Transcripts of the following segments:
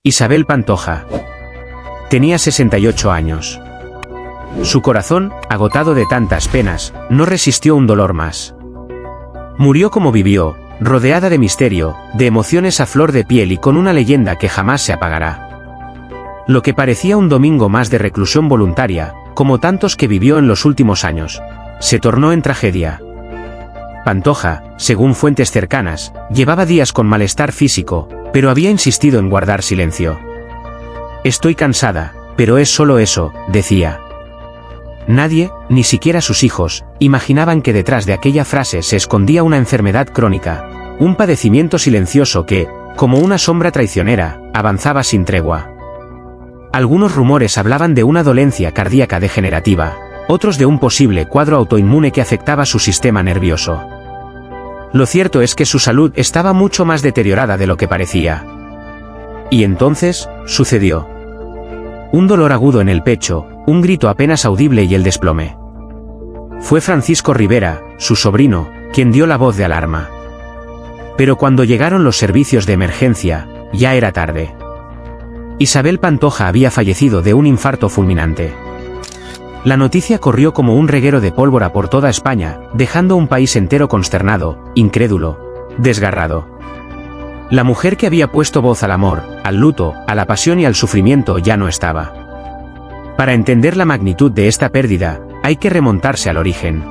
Isabel Pantoja. Tenía 68 años. Su corazón, agotado de tantas penas, no resistió un dolor más. Murió como vivió, rodeada de misterio, de emociones a flor de piel y con una leyenda que jamás se apagará. Lo que parecía un domingo más de reclusión voluntaria, como tantos que vivió en los últimos años, se tornó en tragedia. Pantoja, según fuentes cercanas, llevaba días con malestar físico, pero había insistido en guardar silencio. Estoy cansada, pero es solo eso, decía. Nadie, ni siquiera sus hijos, imaginaban que detrás de aquella frase se escondía una enfermedad crónica, un padecimiento silencioso que, como una sombra traicionera, avanzaba sin tregua. Algunos rumores hablaban de una dolencia cardíaca degenerativa, otros de un posible cuadro autoinmune que afectaba su sistema nervioso. Lo cierto es que su salud estaba mucho más deteriorada de lo que parecía. Y entonces, sucedió. Un dolor agudo en el pecho, un grito apenas audible y el desplome. Fue Francisco Rivera, su sobrino, quien dio la voz de alarma. Pero cuando llegaron los servicios de emergencia, ya era tarde. Isabel Pantoja había fallecido de un infarto fulminante. La noticia corrió como un reguero de pólvora por toda España, dejando un país entero consternado, incrédulo, desgarrado. La mujer que había puesto voz al amor, al luto, a la pasión y al sufrimiento ya no estaba. Para entender la magnitud de esta pérdida, hay que remontarse al origen.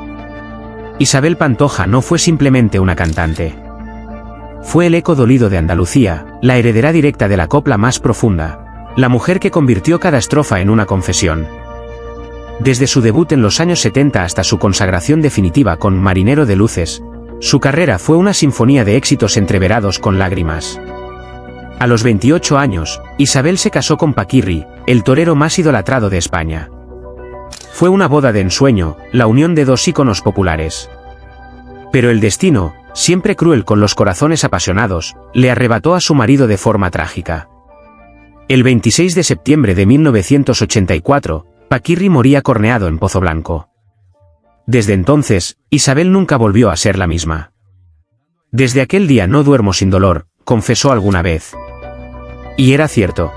Isabel Pantoja no fue simplemente una cantante. Fue el eco dolido de Andalucía, la heredera directa de la copla más profunda, la mujer que convirtió cada estrofa en una confesión. Desde su debut en los años 70 hasta su consagración definitiva con Marinero de Luces, su carrera fue una sinfonía de éxitos entreverados con lágrimas. A los 28 años, Isabel se casó con Paquirri, el torero más idolatrado de España. Fue una boda de ensueño, la unión de dos íconos populares. Pero el destino, siempre cruel con los corazones apasionados, le arrebató a su marido de forma trágica. El 26 de septiembre de 1984, Paquirri moría corneado en Pozoblanco. Desde entonces, Isabel nunca volvió a ser la misma. Desde aquel día no duermo sin dolor, confesó alguna vez. Y era cierto.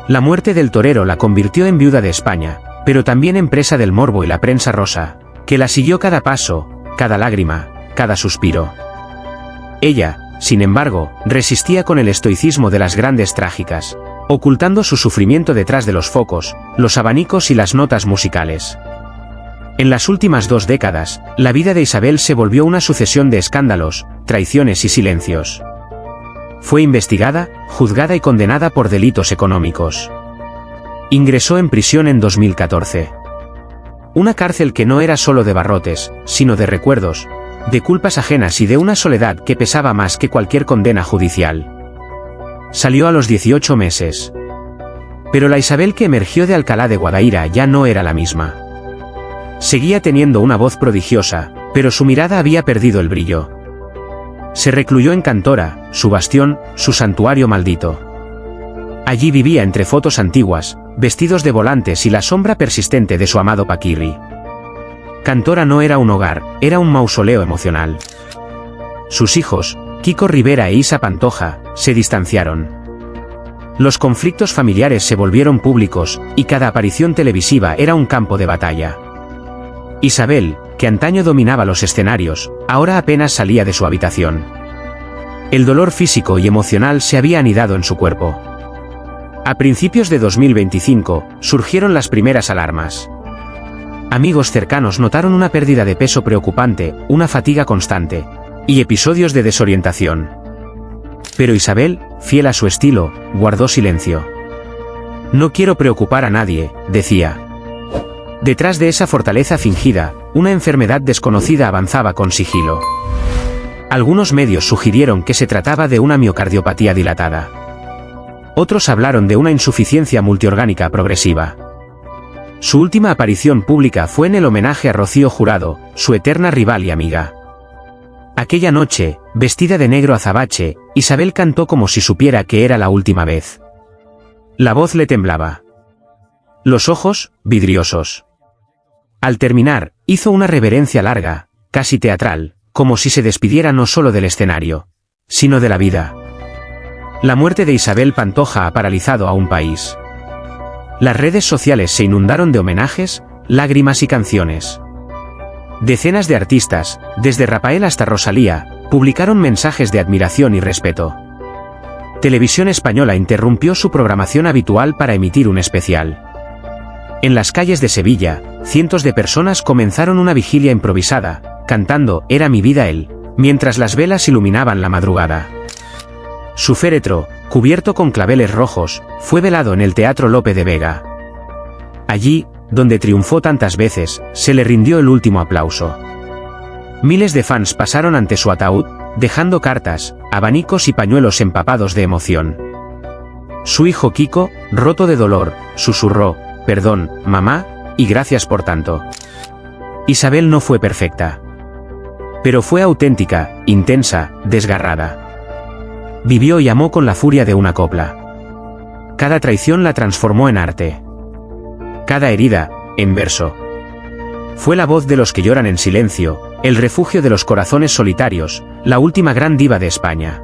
La muerte del torero la convirtió en viuda de España, pero también en presa del morbo y la prensa rosa, que la siguió cada paso, cada lágrima, cada suspiro. Ella, sin embargo, resistía con el estoicismo de las grandes trágicas, ocultando su sufrimiento detrás de los focos, los abanicos y las notas musicales. En las últimas 2 décadas, la vida de Isabel se volvió una sucesión de escándalos, traiciones y silencios. Fue investigada, juzgada y condenada por delitos económicos. Ingresó en prisión en 2014. Una cárcel que no era solo de barrotes, sino de recuerdos, de culpas ajenas y de una soledad que pesaba más que cualquier condena judicial. Salió a los 18 meses. Pero la Isabel que emergió de Alcalá de Guadaira ya no era la misma. Seguía teniendo una voz prodigiosa, pero su mirada había perdido el brillo. Se recluyó en Cantora, su bastión, su santuario maldito. Allí vivía entre fotos antiguas, vestidos de volantes y la sombra persistente de su amado Paquirri. Cantora no era un hogar, era un mausoleo emocional. Sus hijos, Kiko Rivera e Isa Pantoja, se distanciaron. Los conflictos familiares se volvieron públicos, y cada aparición televisiva era un campo de batalla. Isabel, que antaño dominaba los escenarios, ahora apenas salía de su habitación. El dolor físico y emocional se había anidado en su cuerpo. A principios de 2025, surgieron las primeras alarmas. Amigos cercanos notaron una pérdida de peso preocupante, una fatiga constante, y episodios de desorientación. Pero Isabel, fiel a su estilo, guardó silencio. No quiero preocupar a nadie, decía. Detrás de esa fortaleza fingida, una enfermedad desconocida avanzaba con sigilo. Algunos medios sugirieron que se trataba de una miocardiopatía dilatada. Otros hablaron de una insuficiencia multiorgánica progresiva. Su última aparición pública fue en el homenaje a Rocío Jurado, su eterna rival y amiga. Aquella noche, vestida de negro azabache, Isabel cantó como si supiera que era la última vez. La voz le temblaba. Los ojos, vidriosos. Al terminar, hizo una reverencia larga, casi teatral, como si se despidiera no solo del escenario, sino de la vida. La muerte de Isabel Pantoja ha paralizado a un país. Las redes sociales se inundaron de homenajes, lágrimas y canciones. Decenas de artistas, desde Rafael hasta Rosalía, publicaron mensajes de admiración y respeto. Televisión Española interrumpió su programación habitual para emitir un especial. En las calles de Sevilla, cientos de personas comenzaron una vigilia improvisada, cantando «Era mi vida él», mientras las velas iluminaban la madrugada. Su féretro, cubierto con claveles rojos, fue velado en el Teatro Lope de Vega. Allí, donde triunfó tantas veces, se le rindió el último aplauso. Miles de fans pasaron ante su ataúd, dejando cartas, abanicos y pañuelos empapados de emoción. Su hijo Kiko, roto de dolor, susurró: «Perdón, mamá, y gracias por tanto». Isabel no fue perfecta. Pero fue auténtica, intensa, desgarrada. Vivió y amó con la furia de una copla. Cada traición la transformó en arte. Cada herida, en verso. Fue la voz de los que lloran en silencio, el refugio de los corazones solitarios, la última gran diva de España.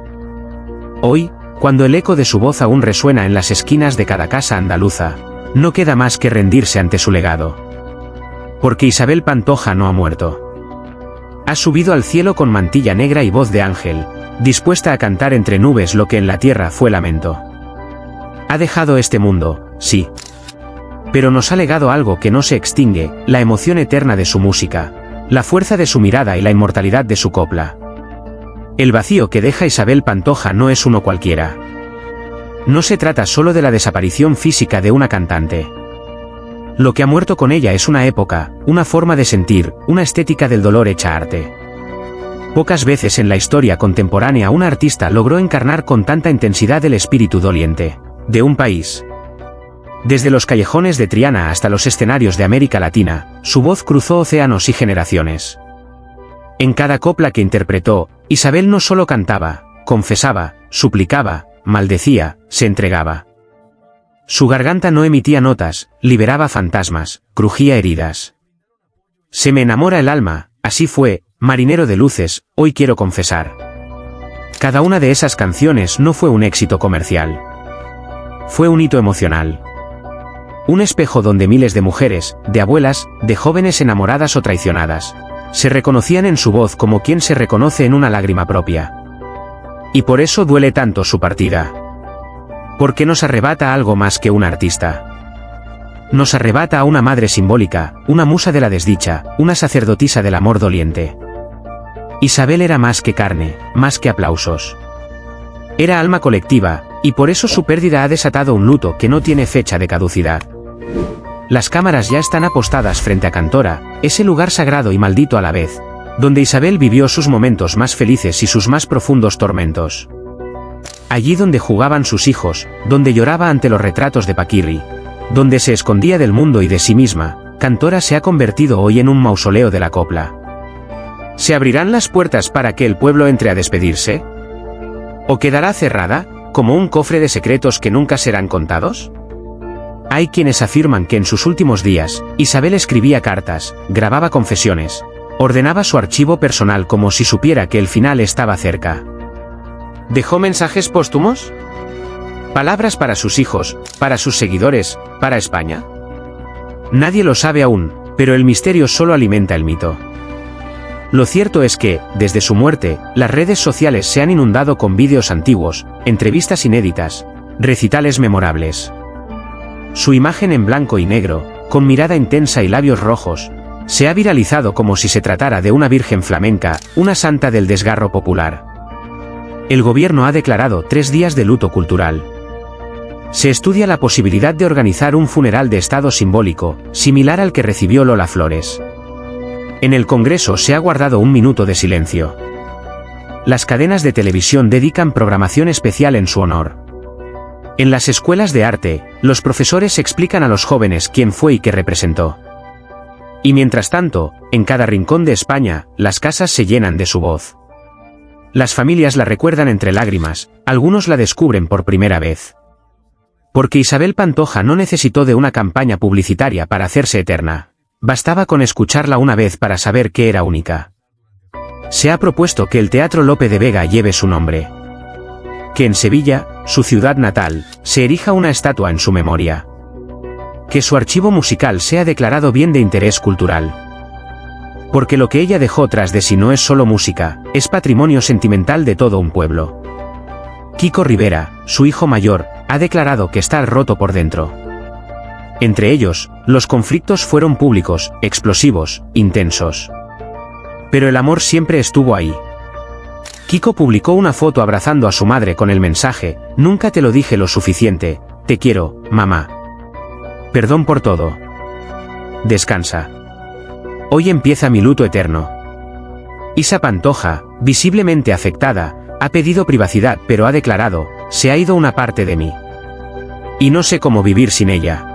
Hoy, cuando el eco de su voz aún resuena en las esquinas de cada casa andaluza, no queda más que rendirse ante su legado. Porque Isabel Pantoja no ha muerto. Ha subido al cielo con mantilla negra y voz de ángel, dispuesta a cantar entre nubes lo que en la tierra fue lamento. Ha dejado este mundo, sí. Pero nos ha legado algo que no se extingue, la emoción eterna de su música, la fuerza de su mirada y la inmortalidad de su copla. El vacío que deja Isabel Pantoja no es uno cualquiera. No se trata solo de la desaparición física de una cantante. Lo que ha muerto con ella es una época, una forma de sentir, una estética del dolor hecha arte. Pocas veces en la historia contemporánea un artista logró encarnar con tanta intensidad el espíritu doliente de un país. Desde los callejones de Triana hasta los escenarios de América Latina, su voz cruzó océanos y generaciones. En cada copla que interpretó, Isabel no solo cantaba, confesaba, suplicaba, maldecía, se entregaba. Su garganta no emitía notas, liberaba fantasmas, crujía heridas. Se me enamora el alma, así fue, marinero de luces, hoy quiero confesar. Cada una de esas canciones no fue un éxito comercial. Fue un hito emocional. Un espejo donde miles de mujeres, de abuelas, de jóvenes enamoradas o traicionadas, se reconocían en su voz como quien se reconoce en una lágrima propia. Y por eso duele tanto su partida. Porque nos arrebata algo más que un artista. Nos arrebata a una madre simbólica, una musa de la desdicha, una sacerdotisa del amor doliente. Isabel era más que carne, más que aplausos. Era alma colectiva, y por eso su pérdida ha desatado un luto que no tiene fecha de caducidad. Las cámaras ya están apostadas frente a Cantora, ese lugar sagrado y maldito a la vez, donde Isabel vivió sus momentos más felices y sus más profundos tormentos. Allí donde jugaban sus hijos, donde lloraba ante los retratos de Paquirri, donde se escondía del mundo y de sí misma, Cantora se ha convertido hoy en un mausoleo de la copla. ¿Se abrirán las puertas para que el pueblo entre a despedirse? ¿O quedará cerrada, como un cofre de secretos que nunca serán contados? Hay quienes afirman que en sus últimos días, Isabel escribía cartas, grababa confesiones, ordenaba su archivo personal como si supiera que el final estaba cerca. ¿Dejó mensajes póstumos? ¿Palabras para sus hijos, para sus seguidores, para España? Nadie lo sabe aún, pero el misterio solo alimenta el mito. Lo cierto es que, desde su muerte, las redes sociales se han inundado con vídeos antiguos, entrevistas inéditas, recitales memorables. Su imagen en blanco y negro, con mirada intensa y labios rojos, se ha viralizado como si se tratara de una virgen flamenca, una santa del desgarro popular. El gobierno ha declarado 3 días de luto cultural. Se estudia la posibilidad de organizar un funeral de estado simbólico, similar al que recibió Lola Flores. En el Congreso se ha guardado un minuto de silencio. Las cadenas de televisión dedican programación especial en su honor. En las escuelas de arte, los profesores explican a los jóvenes quién fue y qué representó. Y mientras tanto, en cada rincón de España, las casas se llenan de su voz. Las familias la recuerdan entre lágrimas, algunos la descubren por primera vez. Porque Isabel Pantoja no necesitó de una campaña publicitaria para hacerse eterna. Bastaba con escucharla una vez para saber que era única. Se ha propuesto que el Teatro Lope de Vega lleve su nombre. que en Sevilla, su ciudad natal, se erija una estatua en su memoria. Que su archivo musical sea declarado bien de interés cultural. Porque lo que ella dejó tras de sí no es solo música, es patrimonio sentimental de todo un pueblo. Kiko Rivera, su hijo mayor, ha declarado que está roto por dentro. Entre ellos, los conflictos fueron públicos, explosivos, intensos. Pero el amor siempre estuvo ahí. Kiko publicó una foto abrazando a su madre con el mensaje: "Nunca te lo dije lo suficiente, te quiero, mamá. Perdón por todo. Descansa. Hoy empieza mi luto eterno". Isa Pantoja, visiblemente afectada, ha pedido privacidad pero ha declarado: "Se ha ido una parte de mí. Y no sé cómo vivir sin ella".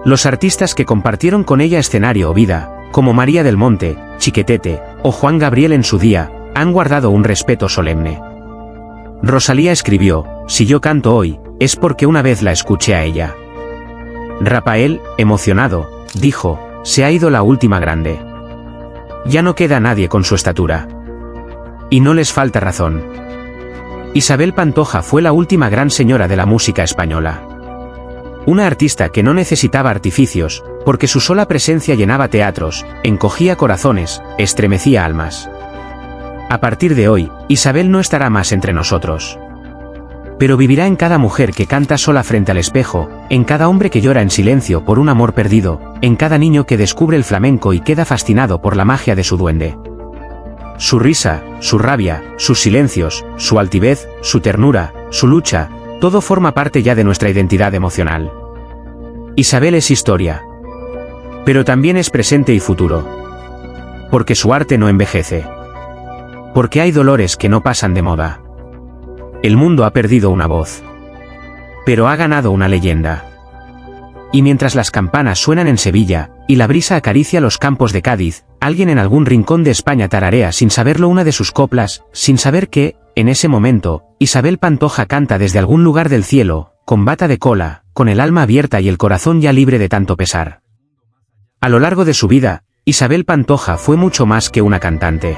Los artistas que compartieron con ella escenario o vida, como María del Monte, Chiquetete, o Juan Gabriel en su día, han guardado un respeto solemne. Rosalía escribió: "Si yo canto hoy, es porque una vez la escuché a ella". Rafael, emocionado, dijo: "Se ha ido la última grande. Ya no queda nadie con su estatura. Y no les falta razón". Isabel Pantoja fue la última gran señora de la música española. Una artista que no necesitaba artificios, porque su sola presencia llenaba teatros, encogía corazones, estremecía almas. A partir de hoy, Isabel no estará más entre nosotros. Pero vivirá en cada mujer que canta sola frente al espejo, en cada hombre que llora en silencio por un amor perdido, en cada niño que descubre el flamenco y queda fascinado por la magia de su duende. Su risa, su rabia, sus silencios, su altivez, su ternura, su lucha, todo forma parte ya de nuestra identidad emocional. Isabel es historia. Pero también es presente y futuro. Porque su arte no envejece. Porque hay dolores que no pasan de moda. El mundo ha perdido una voz. Pero ha ganado una leyenda. Y mientras las campanas suenan en Sevilla, y la brisa acaricia los campos de Cádiz, alguien en algún rincón de España tararea sin saberlo una de sus coplas, sin saber que, en ese momento, Isabel Pantoja canta desde algún lugar del cielo, con bata de cola, con el alma abierta y el corazón ya libre de tanto pesar. A lo largo de su vida, Isabel Pantoja fue mucho más que una cantante.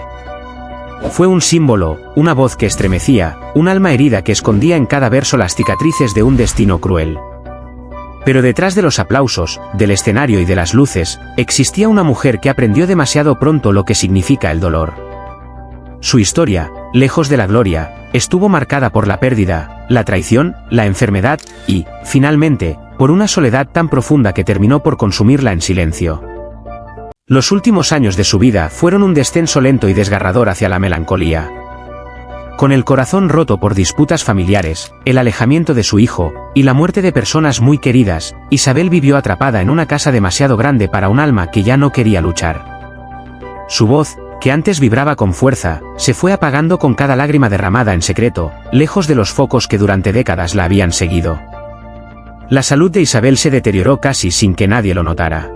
Fue un símbolo, una voz que estremecía, un alma herida que escondía en cada verso las cicatrices de un destino cruel. Pero detrás de los aplausos, del escenario y de las luces, existía una mujer que aprendió demasiado pronto lo que significa el dolor. Su historia, lejos de la gloria, estuvo marcada por la pérdida, la traición, la enfermedad, y, finalmente, por una soledad tan profunda que terminó por consumirla en silencio. Los últimos años de su vida fueron un descenso lento y desgarrador hacia la melancolía. Con el corazón roto por disputas familiares, el alejamiento de su hijo, y la muerte de personas muy queridas, Isabel vivió atrapada en una casa demasiado grande para un alma que ya no quería luchar. Su voz, que antes vibraba con fuerza, se fue apagando con cada lágrima derramada en secreto, lejos de los focos que durante décadas la habían seguido. La salud de Isabel se deterioró casi sin que nadie lo notara.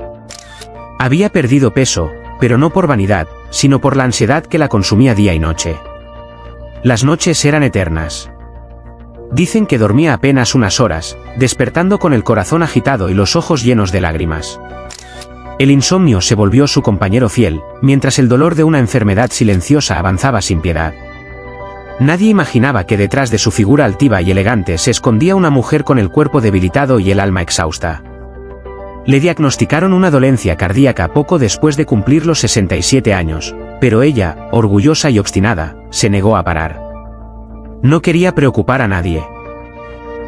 Había perdido peso, pero no por vanidad, sino por la ansiedad que la consumía día y noche. Las noches eran eternas. Dicen que dormía apenas unas horas, despertando con el corazón agitado y los ojos llenos de lágrimas. El insomnio se volvió su compañero fiel, mientras el dolor de una enfermedad silenciosa avanzaba sin piedad. Nadie imaginaba que detrás de su figura altiva y elegante se escondía una mujer con el cuerpo debilitado y el alma exhausta. Le diagnosticaron una dolencia cardíaca poco después de cumplir los 67 años, pero ella, orgullosa y obstinada, se negó a parar. No quería preocupar a nadie.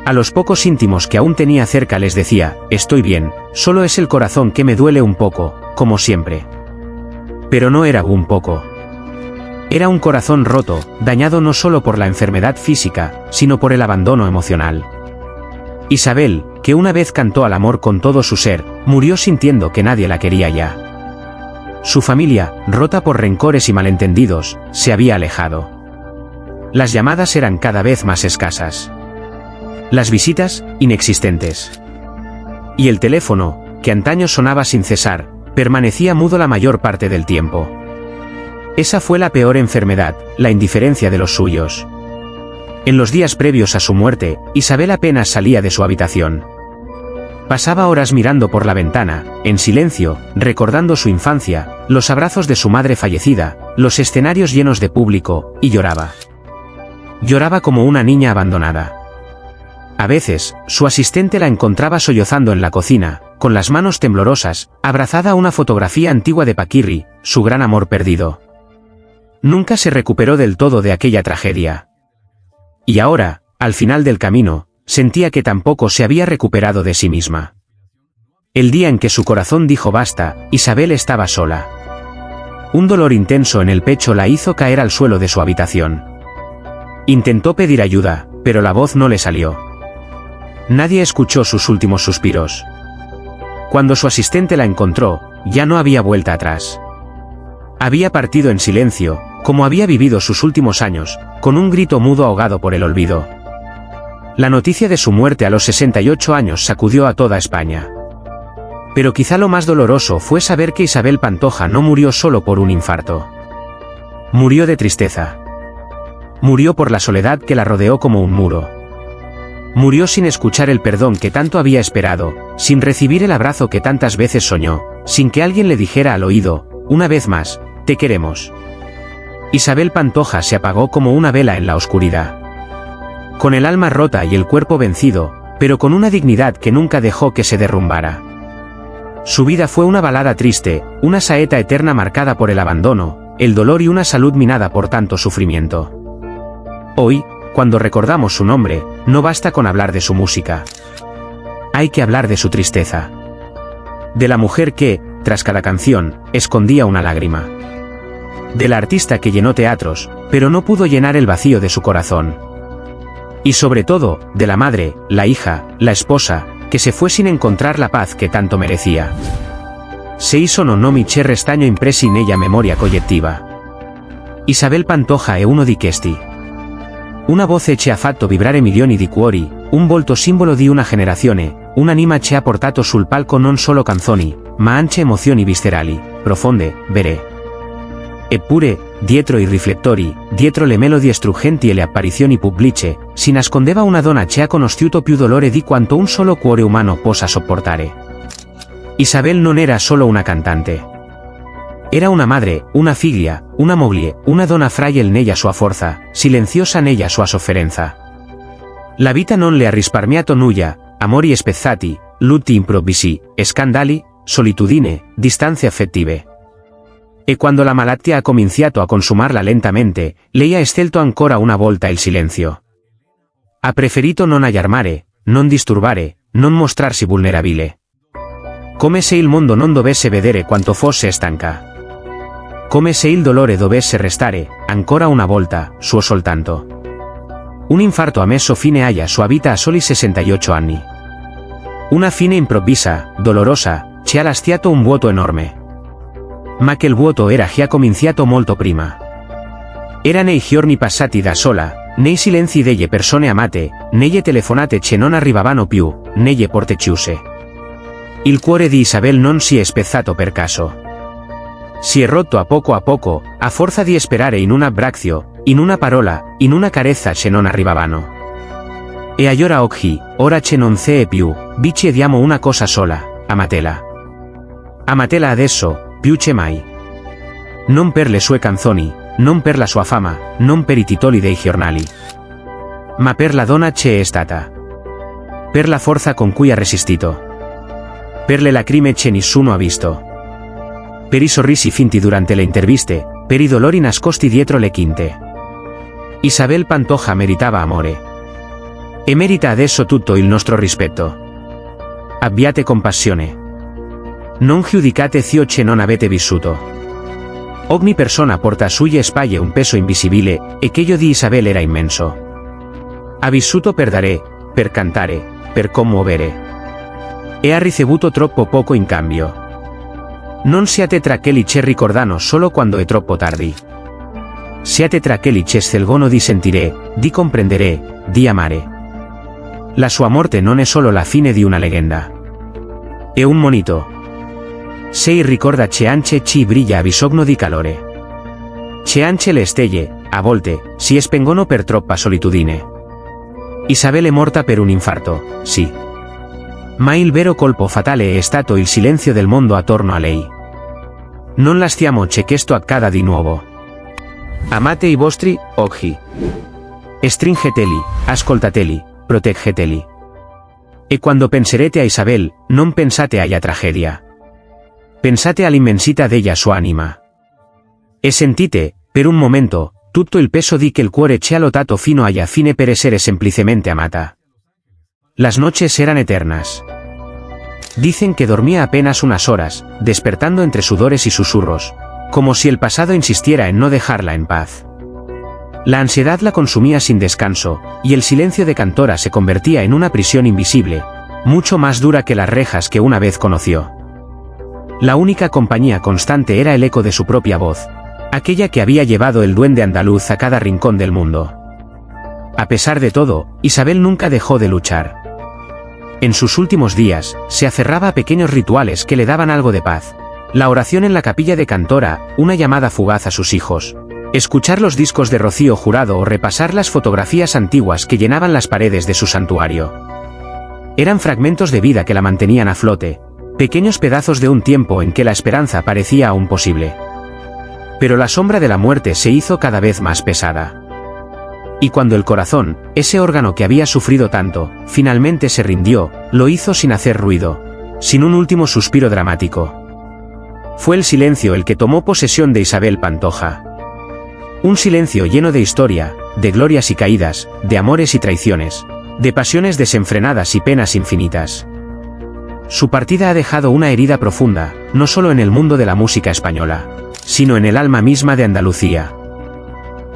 A los pocos íntimos que aún tenía cerca les decía: "Estoy bien, solo es el corazón que me duele un poco, como siempre". Pero no era un poco. Era un corazón roto, dañado no solo por la enfermedad física, sino por el abandono emocional. Isabel, que una vez cantó al amor con todo su ser, murió sintiendo que nadie la quería ya. Su familia, rota por rencores y malentendidos, se había alejado. Las llamadas eran cada vez más escasas. Las visitas, inexistentes. Y el teléfono, que antaño sonaba sin cesar, permanecía mudo la mayor parte del tiempo. Esa fue la peor enfermedad, la indiferencia de los suyos. En los días previos a su muerte, Isabel apenas salía de su habitación. Pasaba horas mirando por la ventana, en silencio, recordando su infancia, los abrazos de su madre fallecida, los escenarios llenos de público, y lloraba. Lloraba como una niña abandonada. A veces, su asistente la encontraba sollozando en la cocina, con las manos temblorosas, abrazada a una fotografía antigua de Paquirri, su gran amor perdido. Nunca se recuperó del todo de aquella tragedia. Y ahora, al final del camino, sentía que tampoco se había recuperado de sí misma. El día en que su corazón dijo basta, Isabel estaba sola. Un dolor intenso en el pecho la hizo caer al suelo de su habitación. Intentó pedir ayuda, pero la voz no le salió. Nadie escuchó sus últimos suspiros. Cuando su asistente la encontró, ya no había vuelta atrás. Había partido en silencio, como había vivido sus últimos años, con un grito mudo ahogado por el olvido. La noticia de su muerte a los 68 años sacudió a toda España. Pero quizá lo más doloroso fue saber que Isabel Pantoja no murió solo por un infarto. Murió de tristeza. Murió por la soledad que la rodeó como un muro. Murió sin escuchar el perdón que tanto había esperado, sin recibir el abrazo que tantas veces soñó, sin que alguien le dijera al oído, una vez más, te queremos. Isabel Pantoja se apagó como una vela en la oscuridad. Con el alma rota y el cuerpo vencido, pero con una dignidad que nunca dejó que se derrumbara. Su vida fue una balada triste, una saeta eterna marcada por el abandono, el dolor y una salud minada por tanto sufrimiento. Hoy, cuando recordamos su nombre, no basta con hablar de su música. Hay que hablar de su tristeza. De la mujer que, tras cada canción, escondía una lágrima. De la artista que llenó teatros, pero no pudo llenar el vacío de su corazón. Y sobre todo, de la madre, la hija, la esposa, que se fue sin encontrar la paz que tanto merecía. Se sono nomi c'è restagno impressi nella memoria collettiva. Isabel Pantoja è uno di questi. Una voce che ha fatto vibrare milioni di cuori, un volto simbolo di una generazione, un'anima che ha portato sul palco non solo canzoni, ma anche emozioni viscerali, profonde, vere. Eppure, dietro i riflettori, dietro le melodie struggenti e le apparizioni pubbliche, si nascondeva una donna che ha conosciuto più dolore di quanto un solo cuore umano possa sopportare. Isabel non era solo una cantante. Era una madre, una figlia, una moglie, una donna fragile nella sua forza, silenziosa nella sua sofferenza. La vita non le ha risparmiato nulla, amori spezzati, lutti improvvisi, scandali, solitudine, distanze affettive. E quando la malattia ha cominciato a consumarla lentamente, lei ha scelto ancora una volta il silenzio. Ha preferito non allarmare, non disturbare, non mostrarsi vulnerabile. Come se il mondo non dovesse vedere quanto fosse stanca. Come se il dolore dovesse restare, ancora una volta, suo soltanto. Un infarto ha messo fine alla sua vita a soli 68 anni. Una fine improvvisa, dolorosa, ci ha lasciato un vuoto enorme. Ma quel vuoto era già cominciato molto prima. Era nei giorni passati da sola, nei silenzi delle persone amate, nelle telefonate che non arrivavano più, nelle porte chiuse. Il cuore di Isabel non si è spezzato per caso. Si è rotto a poco, a forza di sperare in un abbraccio, in una parola, in una carezza che non arrivavano. E allora oggi, ora che non c'è più, vi chiediamo una cosa sola, amatela. Amatela adesso, più che mai. Non per le sue canzoni, non per la sua fama, non per i titoli dei giornali. Ma per la donna che è stata. Per la forza con cui ha resistito. Per le lacrime che nessuno ha visto. Per i sorrisi finti durante le interviste, per i dolori nascosti dietro le quinte. Isabel Pantoja meritava amore. E merita adesso tutto il nostro rispetto. Abbiate compassione. Non giudicate ciò che non avete vissuto. Ogni persona porta sulle spalle un peso invisibile, e quello di Isabel era immenso. Ha vissuto per dare, per cantare, per commuovere. E ha ricevuto troppo poco in cambio. Non siate tra quelli che ricordano solo quando è troppo tardi. Siate tra quelli che scelgono di sentire, di comprendere, di amare. La sua morte non è solo la fine di una leggenda. È un monito. Se ricorda che anche chi brilla ha bisogno di calore. Che anche le stelle, a volte, si spengono per troppa solitudine. Isabel è morta per un infarto, sì. Ma il vero colpo fatale è stato il silenzio del mondo attorno a lei. Non lasciamo che questo accada di nuovo. Amate i vostri, oggi. stringeteli, ascoltateli, proteggeteli. E quando penserete a Isabel, non pensate alla tragedia. Pensate all'immensità della sua anima. E sentite, per un momento, tutto il peso di che il cuore ci ha lottato fino alla fine per essere semplicemente amata. Las noches eran eternas. Dicen que dormía apenas unas horas, despertando entre sudores y susurros, como si el pasado insistiera en no dejarla en paz. La ansiedad la consumía sin descanso, y el silencio de Cantora se convertía en una prisión invisible, mucho más dura que las rejas que una vez conoció. La única compañía constante era el eco de su propia voz, aquella que había llevado el duende andaluz a cada rincón del mundo. A pesar de todo, Isabel nunca dejó de luchar. En sus últimos días, se aferraba a pequeños rituales que le daban algo de paz. La oración en la capilla de Cantora, una llamada fugaz a sus hijos, escuchar los discos de Rocío Jurado o repasar las fotografías antiguas que llenaban las paredes de su santuario. Eran fragmentos de vida que la mantenían a flote, pequeños pedazos de un tiempo en que la esperanza parecía aún posible. Pero la sombra de la muerte se hizo cada vez más pesada. Y cuando el corazón, ese órgano que había sufrido tanto, finalmente se rindió, lo hizo sin hacer ruido, sin un último suspiro dramático. Fue el silencio el que tomó posesión de Isabel Pantoja. Un silencio lleno de historia, de glorias y caídas, de amores y traiciones, de pasiones desenfrenadas y penas infinitas. Su partida ha dejado una herida profunda, no solo en el mundo de la música española, sino en el alma misma de Andalucía.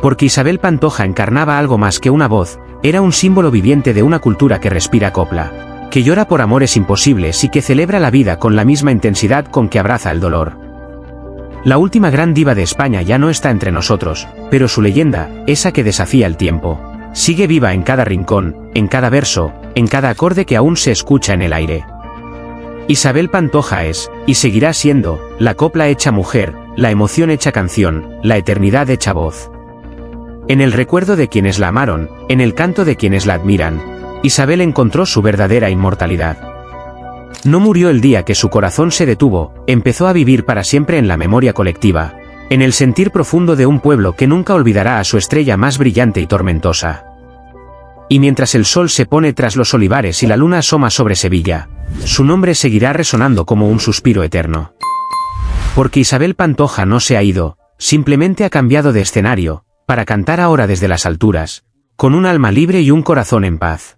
Porque Isabel Pantoja encarnaba algo más que una voz, era un símbolo viviente de una cultura que respira copla, que llora por amores imposibles y que celebra la vida con la misma intensidad con que abraza el dolor. La última gran diva de España ya no está entre nosotros, pero su leyenda, esa que desafía el tiempo, sigue viva en cada rincón, en cada verso, en cada acorde que aún se escucha en el aire. Isabel Pantoja es, y seguirá siendo, la copla hecha mujer, la emoción hecha canción, la eternidad hecha voz. En el recuerdo de quienes la amaron, en el canto de quienes la admiran, Isabel encontró su verdadera inmortalidad. No murió el día que su corazón se detuvo, empezó a vivir para siempre en la memoria colectiva, en el sentir profundo de un pueblo que nunca olvidará a su estrella más brillante y tormentosa. Y mientras el sol se pone tras los olivares y la luna asoma sobre Sevilla, su nombre seguirá resonando como un suspiro eterno. Porque Isabel Pantoja no se ha ido, simplemente ha cambiado de escenario, para cantar ahora desde las alturas, con un alma libre y un corazón en paz.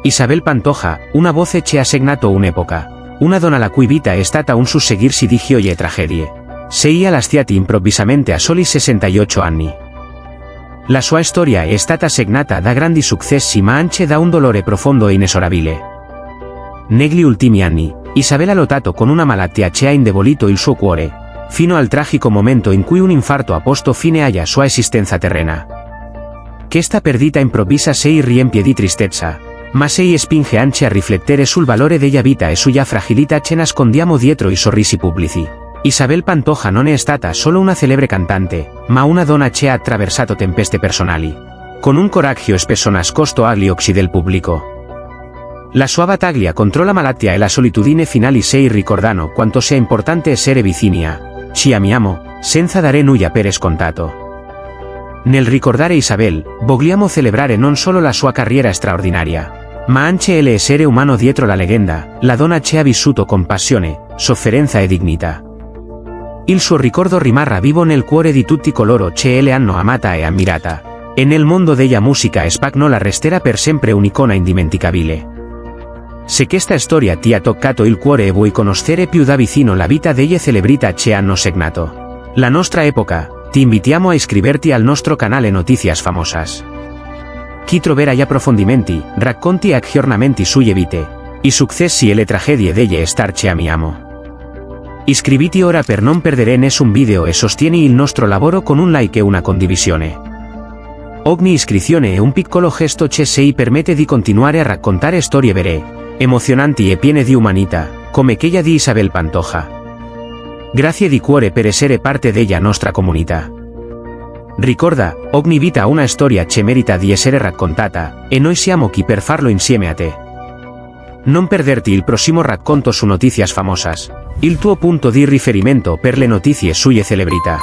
Isabel Pantoja, una voce che ha segnato un'epoca, una donna la cui vita è stata un susseguirsi di gioie e tragedie. Sei lasciati improvvisamente a soli 68 anni. La sua storia è stata segnata da grandi successi ma anche da un dolore profondo e inesorabile. Negli ultimi anni, Isabel ha lottato con una malattia che ha indebolito il suo cuore, fino al tragico momento in cui un infarto ha posto fine alla sua esistenza terrena. Questa perdita improvvisa sei riempie di tristezza, ma sei spinge anche a riflettere sul valore della vita e sulla fragilità che nascondiamo dietro i sorrisi pubblici. Isabel Pantoja non è stata solo una celebre cantante, ma una donna che ha attraversato tempeste personali, con un coraggio spesso nascosto agli occhi del pubblico. La sua battaglia contro la malattia e la solitudine finali sei ricordano quanto sia importante essere vicini a ci amiamo, senza dare nulla per scontato. Nel ricordare Isabel, vogliamo celebrare non solo la sua carriera straordinaria, ma anche l'essere umano dietro la leggenda, la donna che ha vissuto con passione, sofferenza e dignità. Il suo ricordo rimarrà vivo nel cuore di tutti coloro che le hanno amata e ammirata, e nel mondo della musica spagnola resterà per sempre un'icona indimenticabile. Se questa storia ti ha toccato il cuore e vuoi conoscere più da vicino la vita delle celebrità che hanno segnato la nostra epoca, ti invitiamo a iscriverti al nostro canale Noticias Famosas. Qui troverai approfondimenti, racconti e aggiornamenti sulle vite, i successi e le tragedie delle star che amiamo. Iscriviti ora per non perdere nessun video e sostieni il nostro lavoro con un like e una condivisione. Ogni iscrizione è un piccolo gesto che ci permette di continuare a raccontare storie vere, emozionanti e piene di umanità, come quella di Isabel Pantoja. Grazie di cuore per essere parte della nostra comunità. Ricorda, ogni vita ha una storia che merita di essere raccontata, e noi siamo qui per farlo insieme a te. Non perderti il prossimo racconto su Noticias Famosas, il tuo punto di riferimento per le notizie sulle celebrità.